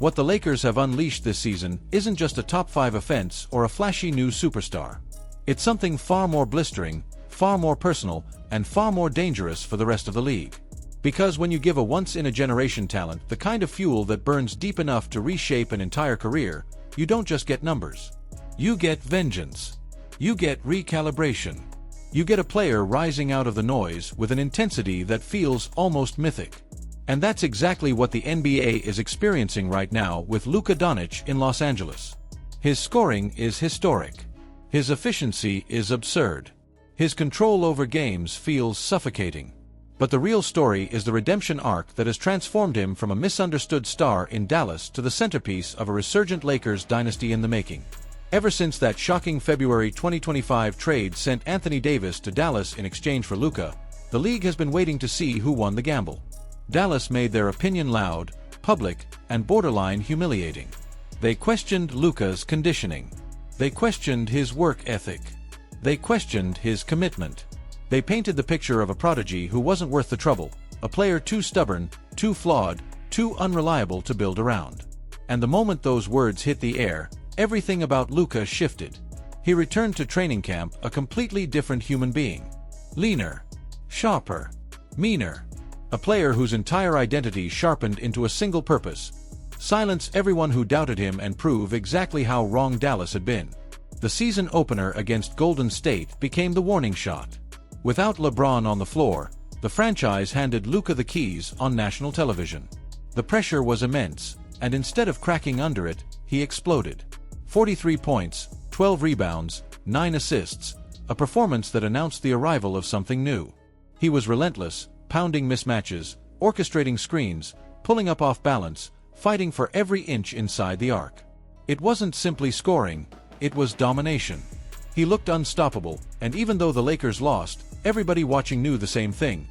What the Lakers have unleashed this season isn't just a top 5 offense or a flashy new superstar. It's something far more blistering, far more personal, and far more dangerous for the rest of the league. Because when you give a once-in-a-generation talent the kind of fuel that burns deep enough to reshape an entire career, you don't just get numbers. You get vengeance. You get recalibration. You get a player rising out of the noise with an intensity that feels almost mythic. And that's exactly what the NBA is experiencing right now with Luka Dončić in Los Angeles. His scoring is historic. His efficiency is absurd. His control over games feels suffocating. But the real story is the redemption arc that has transformed him from a misunderstood star in Dallas to the centerpiece of a resurgent Lakers dynasty in the making. Ever since that shocking February 2025 trade sent Anthony Davis to Dallas in exchange for Luka, the league has been waiting to see who won the gamble. Dallas made their opinion loud, public, and borderline humiliating. They questioned Luka's conditioning. They questioned his work ethic. They questioned his commitment. They painted the picture of a prodigy who wasn't worth the trouble, a player too stubborn, too flawed, too unreliable to build around. And the moment those words hit the air, everything about Luka shifted. He returned to training camp a completely different human being. Leaner, sharper, meaner. A player whose entire identity sharpened into a single purpose: silence everyone who doubted him and prove exactly how wrong Dallas had been. The season opener against Golden State became the warning shot. Without LeBron on the floor, the franchise handed Luka the keys on national television. The pressure was immense, and instead of cracking under it, he exploded. 43 points, 12 rebounds, 9 assists, a performance that announced the arrival of something new. He was relentless, pounding mismatches, orchestrating screens, pulling up off balance, fighting for every inch inside the arc. It wasn't simply scoring, it was domination. He looked unstoppable, and even though the Lakers lost, everybody watching knew the same thing.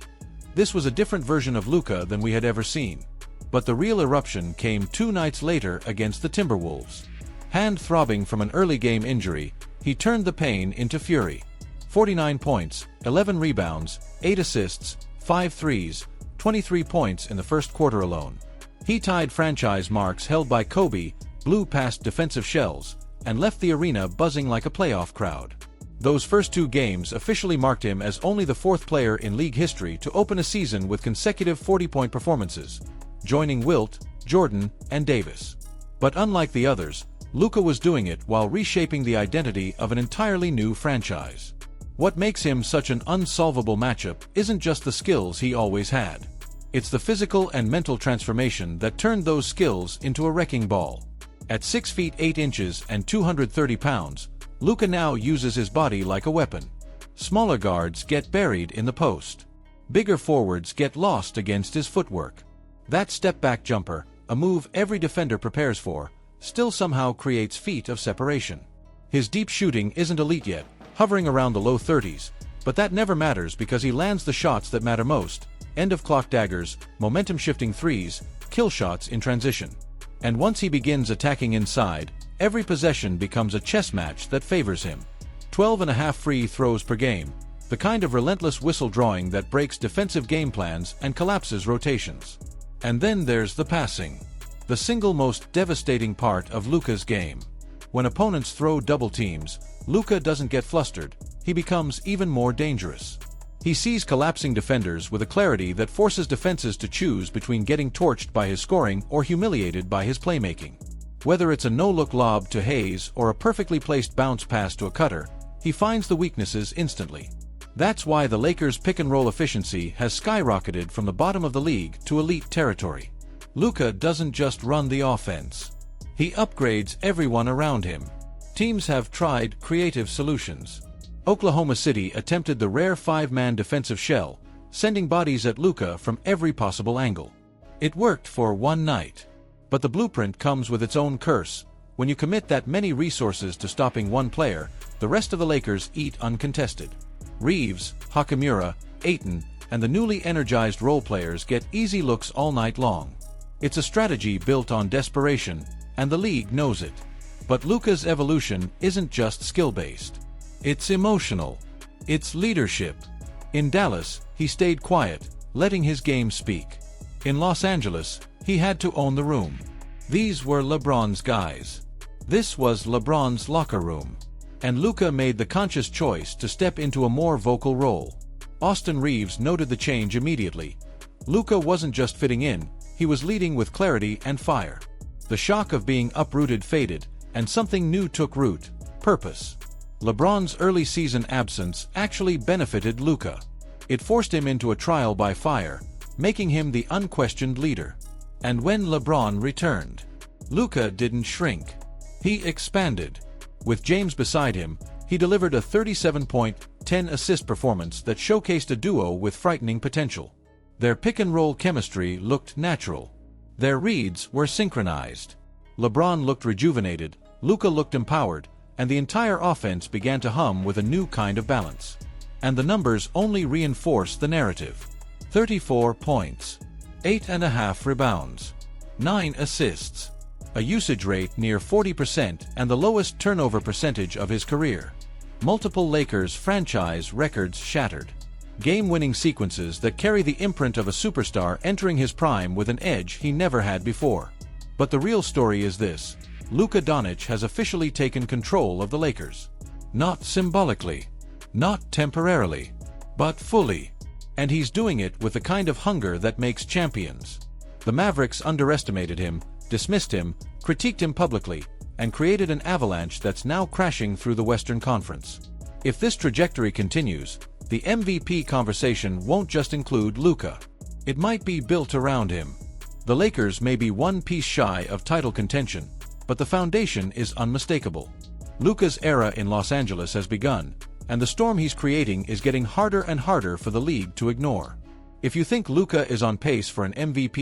This was a different version of Luka than we had ever seen. But the real eruption came 2 nights later against the Timberwolves. Hand throbbing from an early game injury, he turned the pain into fury. 49 points, 11 rebounds, 8 assists, 5 threes, 23 points in the first quarter alone. He tied franchise marks held by Kobe, blew past defensive shells, and left the arena buzzing like a playoff crowd. Those first 2 games officially marked him as only the 4th player in league history to open a season with consecutive 40-point performances, joining Wilt, Jordan, and Davis. But unlike the others, Luka was doing it while reshaping the identity of an entirely new franchise. What makes him such an unsolvable matchup isn't just the skills he always had. It's the physical and mental transformation that turned those skills into a wrecking ball. At 6 feet 8 inches and 230 pounds, Luka now uses his body like a weapon. Smaller guards get buried in the post. Bigger forwards get lost against his footwork. That step-back jumper, a move every defender prepares for, still somehow creates feet of separation. His deep shooting isn't elite yet, hovering around the low 30s, but that never matters because he lands the shots that matter most: end-of-clock daggers, momentum-shifting threes, kill shots in transition. And once he begins attacking inside, every possession becomes a chess match that favors him. 12.5 free throws per game, the kind of relentless whistle drawing that breaks defensive game plans and collapses rotations. And then there's the passing, the single most devastating part of Luka's game. When opponents throw double teams, Luka doesn't get flustered, he becomes even more dangerous. He sees collapsing defenders with a clarity that forces defenses to choose between getting torched by his scoring or humiliated by his playmaking. Whether it's a no-look lob to Hayes or a perfectly placed bounce pass to a cutter, he finds the weaknesses instantly. That's why the Lakers' pick-and-roll efficiency has skyrocketed from the bottom of the league to elite territory. Luka doesn't just run the offense. He upgrades everyone around him. Teams have tried creative solutions. Oklahoma City attempted the rare 5-man defensive shell, sending bodies at Luka from every possible angle. It worked for one night. But the blueprint comes with its own curse. When you commit that many resources to stopping one player, the rest of the Lakers eat uncontested. Reeves, Hachimura, Ayton, and the newly energized role players get easy looks all night long. It's a strategy built on desperation, and the league knows it. But Luka's evolution isn't just skill-based. It's emotional. It's leadership. In Dallas, he stayed quiet, letting his game speak. In Los Angeles, he had to own the room. These were LeBron's guys. This was LeBron's locker room. And Luka made the conscious choice to step into a more vocal role. Austin Reeves noted the change immediately. Luka wasn't just fitting in, he was leading with clarity and fire. The shock of being uprooted faded, and something new took root: purpose. LeBron's early season absence actually benefited Luka. It forced him into a trial by fire, making him the unquestioned leader. And when LeBron returned, Luka didn't shrink. He expanded. With James beside him, he delivered a 37-point, 10-assist performance that showcased a duo with frightening potential. Their pick-and-roll chemistry looked natural. Their reads were synchronized. LeBron looked rejuvenated, Luka looked empowered, and the entire offense began to hum with a new kind of balance. And the numbers only reinforced the narrative. 34 points, 8.5 rebounds, 9 assists, a usage rate near 40% and the lowest turnover percentage of his career. Multiple Lakers franchise records shattered. Game-winning sequences that carry the imprint of a superstar entering his prime with an edge he never had before. But the real story is this: Luka Dončić has officially taken control of the Lakers. Not symbolically, not temporarily, but fully. And he's doing it with the kind of hunger that makes champions. The Mavericks underestimated him, dismissed him, critiqued him publicly, and created an avalanche that's now crashing through the Western Conference. If this trajectory continues, the MVP conversation won't just include Luka. It might be built around him. The Lakers may be one piece shy of title contention, but the foundation is unmistakable. Luka's era in Los Angeles has begun, and the storm he's creating is getting harder and harder for the league to ignore. If you think Luka is on pace for an MVP